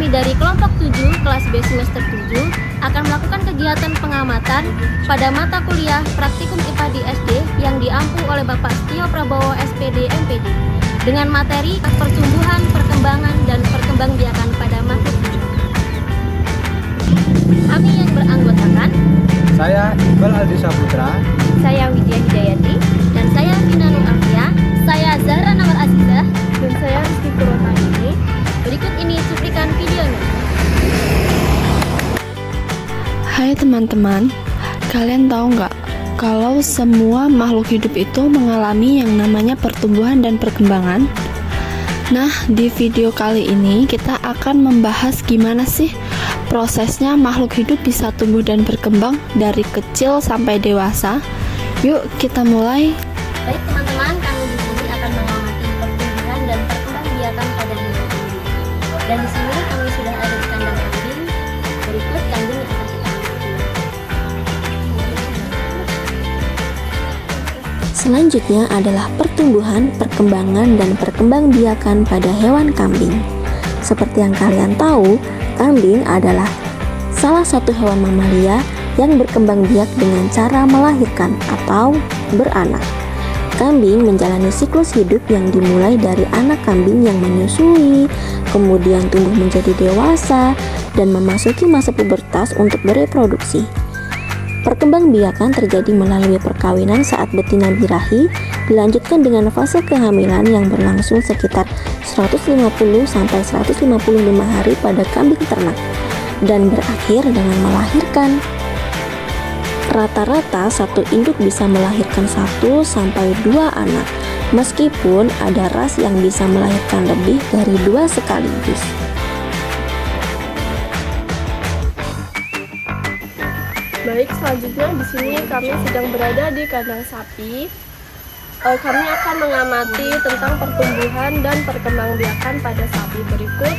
kami dari kelompok 7 kelas B semester 7 akan melakukan kegiatan pengamatan pada mata kuliah praktikum IPA di SD yang diampu oleh Bapak Setio Prabowo SPD MPD dengan materi pertumbuhan, perkembangan, dan perkembangbiakan pada makhluk hidup. Kami yang beranggotakan saya Iqbal Aldi Saputra, saya Widya Hidayati, dan saya Vina Nur Afia, saya Zahra Nawar Azizah, dan saya Rizky Purwokadini. Berikut ini cuplikan videonya. Hai teman-teman, kalian tahu nggak kalau semua makhluk hidup itu mengalami yang namanya pertumbuhan dan perkembangan? Nah, di video kali ini kita akan membahas gimana sih prosesnya makhluk hidup bisa tumbuh dan berkembang dari kecil sampai dewasa. Yuk kita mulai. Baik teman-teman, kami di sini akan mengamati pertumbuhan dan perkembangbiakan pada hewan ini. Dan di sini kami sudah ada di kandang kambing. Berikut kambing yang akan kita amati. Selanjutnya adalah pertumbuhan, perkembangan, dan perkembangbiakan pada hewan kambing. Seperti yang kalian tahu, kambing adalah salah satu hewan mamalia yang berkembang biak dengan cara melahirkan atau beranak. Kambing menjalani siklus hidup yang dimulai dari anak kambing yang menyusui, kemudian tumbuh menjadi dewasa, dan memasuki masa pubertas untuk bereproduksi. Perkembangbiakan terjadi melalui perkawinan saat betina birahi, dilanjutkan dengan fase kehamilan yang berlangsung sekitar 150-155 hari pada kambing ternak, dan berakhir dengan melahirkan. Rata-rata satu induk bisa melahirkan 1-2 anak, meskipun ada ras yang bisa melahirkan lebih dari 2 sekaligus. Baik, selanjutnya di sini kami sedang berada di kandang sapi. Kami akan mengamati tentang pertumbuhan dan perkembangbiakan pada sapi. Berikut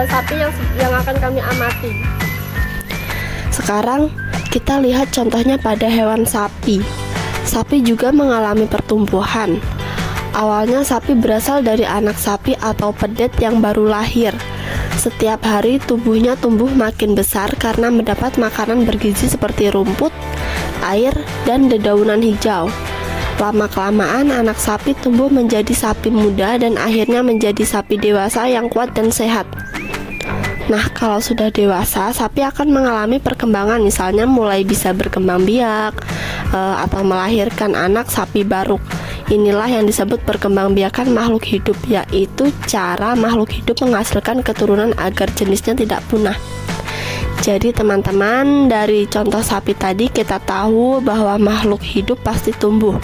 sapi yang akan kami amati. Sekarang kita lihat contohnya pada hewan sapi. Sapi juga mengalami pertumbuhan. Awalnya sapi berasal dari anak sapi atau pedet yang baru lahir. Setiap hari tubuhnya tumbuh makin besar karena mendapat makanan bergizi seperti rumput, air, dan dedaunan hijau. Lama-kelamaan anak sapi tumbuh menjadi sapi muda dan akhirnya menjadi sapi dewasa yang kuat dan sehat. Nah, kalau sudah dewasa, sapi akan mengalami perkembangan, misalnya mulai bisa berkembang biak atau melahirkan anak sapi baruk. Inilah yang disebut perkembangbiakan makhluk hidup, yaitu cara makhluk hidup menghasilkan keturunan agar jenisnya tidak punah. Jadi teman-teman, dari contoh sapi tadi kita tahu bahwa makhluk hidup pasti tumbuh,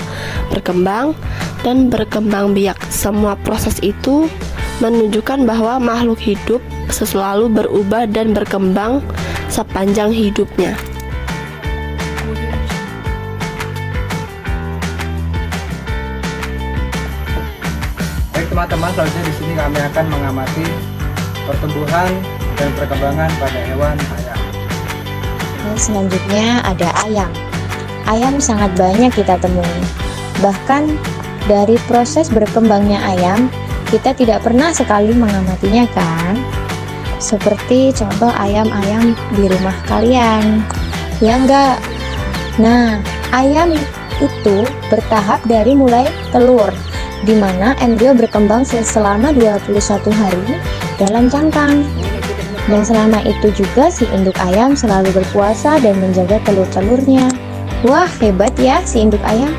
berkembang, dan berkembang biak. Semua proses itu menunjukkan bahwa makhluk hidup selalu berubah dan berkembang sepanjang hidupnya. baik teman-teman, selanjutnya di sini kami akan mengamati pertumbuhan dan perkembangan pada hewan ayam. Dan selanjutnya ada ayam. Ayam sangat banyak kita temui. Bahkan dari proses berkembangnya ayam, kita tidak pernah sekali mengamatinya kan? Seperti contoh ayam-ayam di rumah kalian. Ya enggak? Nah, ayam itu bertahap dari mulai telur, di mana embrio berkembang selama 21 hari dalam cangkang. Dan selama itu juga si induk ayam selalu berpuasa dan menjaga telur-telurnya. Wah, hebat ya si induk ayam.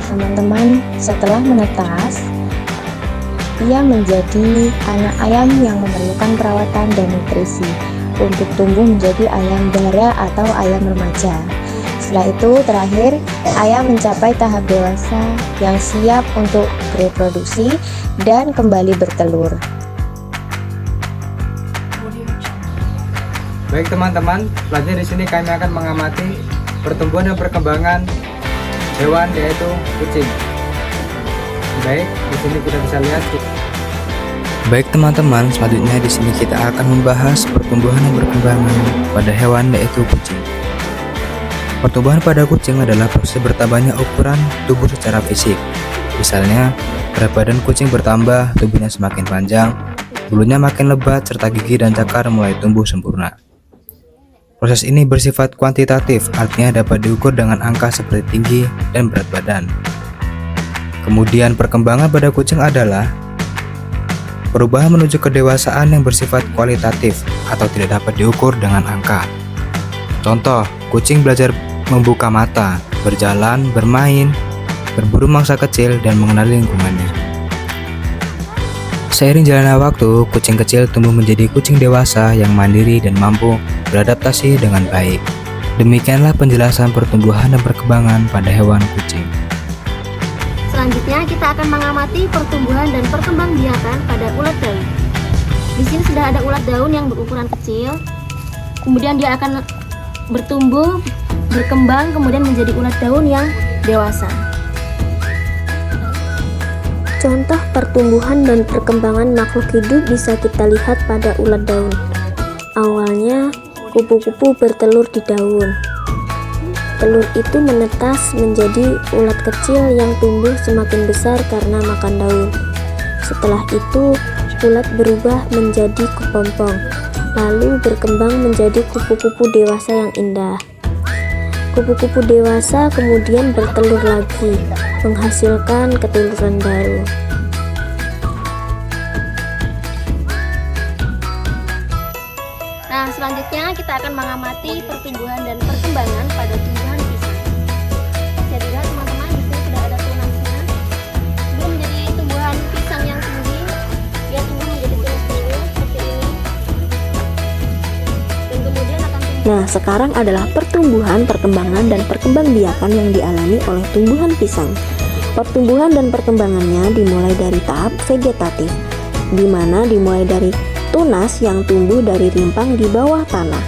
Teman-teman, setelah menetas, ia menjadi anak ayam yang memerlukan perawatan dan nutrisi untuk tumbuh menjadi ayam bara atau ayam remaja. Setelah itu terakhir, ayam mencapai tahap dewasa yang siap untuk bereproduksi dan kembali bertelur. Baik teman-teman, selanjutnya di sini kami akan mengamati pertumbuhan dan perkembangan hewan, yaitu kucing. Baik, di sini kita bisa lihat. Baik teman-teman, selanjutnya di sini kita akan membahas pertumbuhan dan perkembangan pada hewan, yaitu kucing. Pertumbuhan pada kucing adalah proses bertambahnya ukuran tubuh secara fisik. Misalnya, berat badan kucing bertambah, tubuhnya semakin panjang, bulunya makin lebat serta gigi dan cakar mulai tumbuh sempurna. Proses ini bersifat kuantitatif, artinya dapat diukur dengan angka seperti tinggi dan berat badan. Kemudian perkembangan pada kucing adalah perubahan menuju kedewasaan yang bersifat kualitatif atau tidak dapat diukur dengan angka. Contoh, kucing belajar membuka mata, berjalan, bermain, berburu mangsa kecil, dan mengenali lingkungannya. Seiring jalannya waktu, kucing kecil tumbuh menjadi kucing dewasa yang mandiri dan mampu beradaptasi dengan baik. Demikianlah penjelasan pertumbuhan dan perkembangan pada hewan kucing. Selanjutnya kita akan mengamati pertumbuhan dan perkembangbiakan pada ulat daun. Di sini sudah ada ulat daun yang berukuran kecil, kemudian dia akan bertumbuh, berkembang, kemudian menjadi ulat daun yang dewasa. Contoh pertumbuhan dan perkembangan makhluk hidup bisa kita lihat pada ulat daun. Awalnya, kupu-kupu bertelur di daun. Telur itu menetas menjadi ulat kecil yang tumbuh semakin besar karena makan daun. Setelah itu, ulat berubah menjadi kepompong, lalu berkembang menjadi kupu-kupu dewasa yang indah. Kupu-kupu dewasa kemudian bertelur lagi, menghasilkan keturunan baru. Nah, selanjutnya kita akan mengamati pertumbuhan dan perkembangan pada tumbuhan pisang. Jadi lihat teman-teman, di sini sudah ada tunasnya. Sebelum menjadi tumbuhan pisang yang tinggi, dia tumbuh menjadi tunas dulu seperti ini. Dan kemudian akan tumbuh. Nah, sekarang adalah pertumbuhan, perkembangan, dan perkembangbiakan yang dialami oleh tumbuhan pisang. Pertumbuhan dan perkembangannya dimulai dari tahap vegetatif, di mana dimulai dari tunas yang tumbuh dari rimpang di bawah tanah.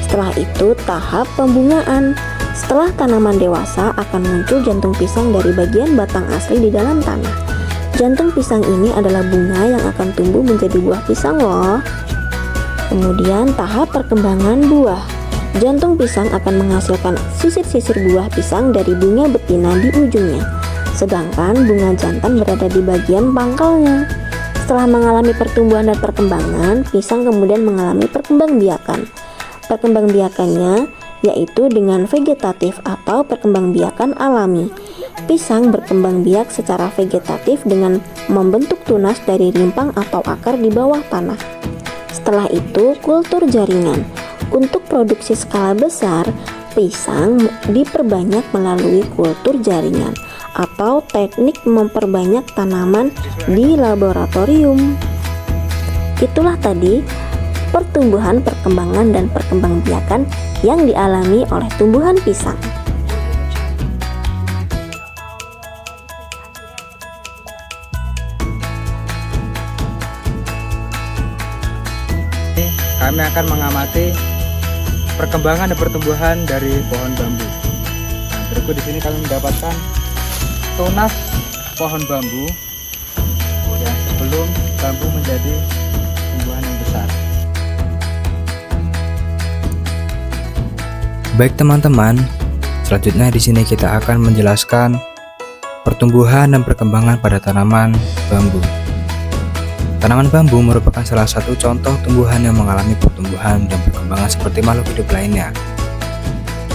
Setelah itu tahap pembungaan. Setelah tanaman dewasa akan muncul jantung pisang dari bagian batang asli di dalam tanah. Jantung pisang ini adalah bunga yang akan tumbuh menjadi buah pisang loh. Kemudian tahap perkembangan buah. Jantung pisang akan menghasilkan sisir-sisir buah pisang dari bunga betina di ujungnya, sedangkan bunga jantan berada di bagian pangkalnya. Setelah mengalami pertumbuhan dan perkembangan, pisang kemudian mengalami perkembangbiakan. Perkembangbiakannya yaitu dengan vegetatif atau perkembangbiakan alami. Pisang berkembang biak secara vegetatif dengan membentuk tunas dari rimpang atau akar di bawah tanah. Setelah itu, kultur jaringan. Untuk produksi skala besar, pisang diperbanyak melalui kultur jaringan atau teknik memperbanyak tanaman di laboratorium. Itulah tadi pertumbuhan, perkembangan, dan perkembangbiakan yang dialami oleh tumbuhan pisang. Kami akan mengamati perkembangan dan pertumbuhan dari pohon bambu. Nah, berikut di sini kami mendapatkan tunas pohon bambu ya, sebelum bambu menjadi tumbuhan yang besar. Baik teman-teman, selanjutnya di sini kita akan menjelaskan pertumbuhan dan perkembangan pada tanaman bambu. Tanaman bambu merupakan salah satu contoh tumbuhan yang mengalami pertumbuhan dan perkembangan seperti makhluk hidup lainnya.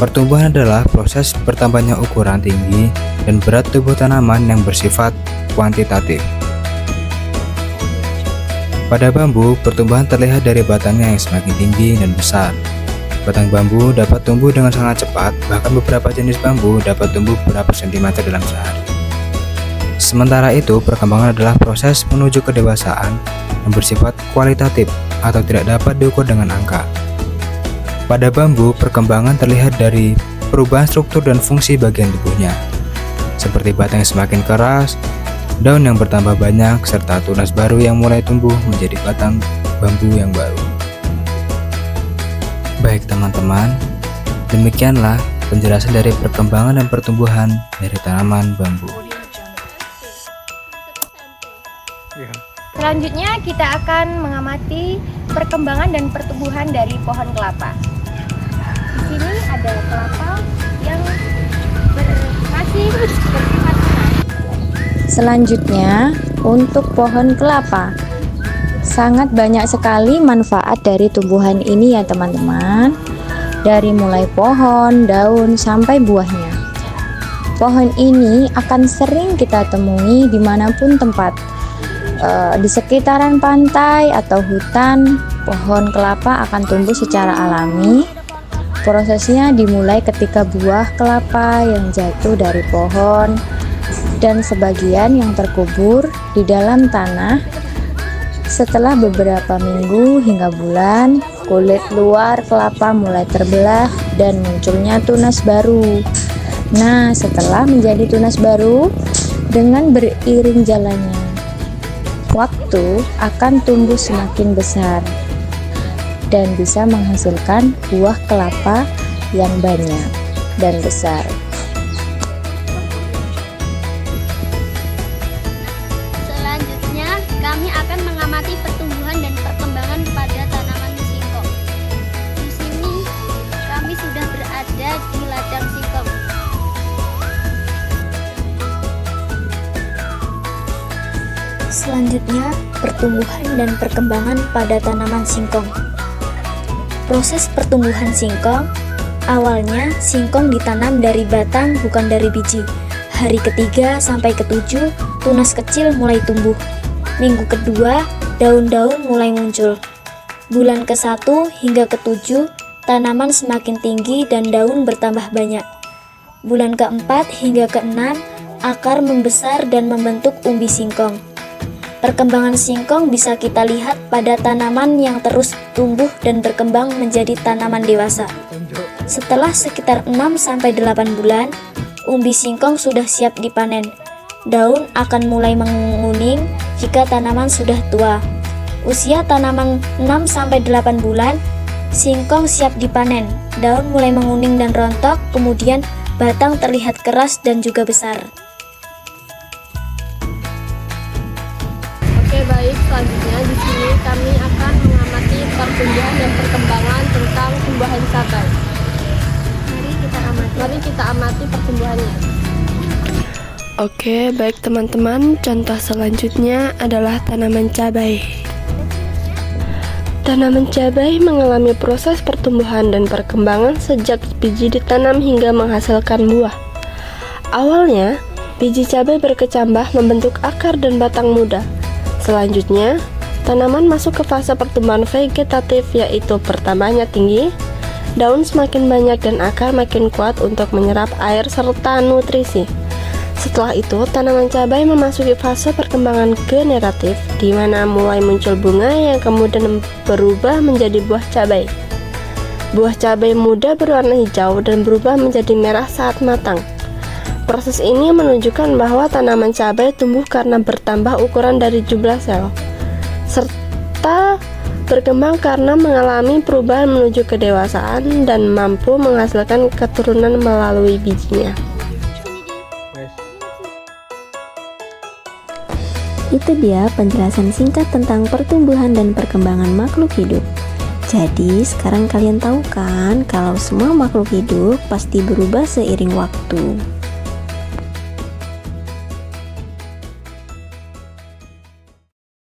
Pertumbuhan adalah proses bertambahnya ukuran tinggi dan berat tubuh tanaman yang bersifat kuantitatif. Pada bambu, pertumbuhan terlihat dari batangnya yang semakin tinggi dan besar. Batang bambu dapat tumbuh dengan sangat cepat, bahkan beberapa jenis bambu dapat tumbuh beberapa sentimeter dalam sehari. Sementara itu, perkembangan adalah proses menuju kedewasaan yang bersifat kualitatif atau tidak dapat diukur dengan angka. Pada bambu, perkembangan terlihat dari perubahan struktur dan fungsi bagian tubuhnya, seperti batang yang semakin keras, daun yang bertambah banyak, serta tunas baru yang mulai tumbuh menjadi batang bambu yang baru. Baik teman-teman, demikianlah penjelasan dari perkembangan dan pertumbuhan dari tanaman bambu. Selanjutnya kita akan mengamati perkembangan dan pertumbuhan dari pohon kelapa. Di sini ada kelapa yang masih bersifat tunas. Selanjutnya, untuk pohon kelapa. Sangat banyak sekali manfaat dari tumbuhan ini ya teman-teman. Dari mulai pohon, daun, sampai buahnya. Pohon ini akan sering kita temui dimanapun tempat. Di sekitaran pantai atau hutan, pohon kelapa akan tumbuh secara alami. Prosesnya dimulai ketika buah kelapa yang jatuh dari pohon dan sebagian yang terkubur di dalam tanah. Setelah beberapa minggu hingga bulan, kulit luar kelapa mulai terbelah dan munculnya tunas baru. Nah, setelah menjadi tunas baru, dengan beriring jalannya waktu akan tumbuh semakin besar dan bisa menghasilkan buah kelapa yang banyak dan besar. Selanjutnya, kami akan mengamati pertumbuhan dan perkembangan pada tanaman singkong. Di sini, kami sudah berada di ladang singkong. Selanjutnya, pertumbuhan dan perkembangan pada tanaman singkong. Proses pertumbuhan singkong, awalnya singkong ditanam dari batang bukan dari biji. Hari ketiga sampai ketujuh, tunas kecil mulai tumbuh. Minggu kedua, daun-daun mulai muncul. Bulan ke-1 hingga ke-7, tanaman semakin tinggi dan daun bertambah banyak. Bulan ke-4 hingga ke-6, akar membesar dan membentuk umbi singkong. Perkembangan singkong bisa kita lihat pada tanaman yang terus tumbuh dan berkembang menjadi tanaman dewasa. Setelah sekitar 6-8 bulan, umbi singkong sudah siap dipanen. Daun akan mulai menguning jika tanaman sudah tua. Usia tanaman 6-8 bulan, singkong siap dipanen. Daun mulai menguning dan rontok, kemudian batang terlihat keras dan juga besar. Oke, baik, selanjutnya di sini kami akan mengamati pertumbuhan dan perkembangan tentang tumbuhan cabai. Mari kita amati pertumbuhannya. Oke, baik teman-teman, contoh selanjutnya adalah tanaman cabai. Tanaman cabai mengalami proses pertumbuhan dan perkembangan sejak biji ditanam hingga menghasilkan buah. Awalnya, biji cabai berkecambah membentuk akar dan batang muda. Selanjutnya, tanaman masuk ke fase pertumbuhan vegetatif, yaitu pertamanya tinggi, daun semakin banyak dan akar makin kuat untuk menyerap air serta nutrisi. Setelah itu, tanaman cabai memasuki fase perkembangan generatif, di mana mulai muncul bunga yang kemudian berubah menjadi buah cabai. Buah cabai muda berwarna hijau dan berubah menjadi merah saat matang. Proses ini menunjukkan bahwa tanaman cabai tumbuh karena bertambah ukuran dari jumlah sel, serta berkembang karena mengalami perubahan menuju kedewasaan dan mampu menghasilkan keturunan melalui bijinya. Itu dia penjelasan singkat tentang pertumbuhan dan perkembangan makhluk hidup. Jadi, sekarang kalian tahu kan kalau semua makhluk hidup pasti berubah seiring waktu.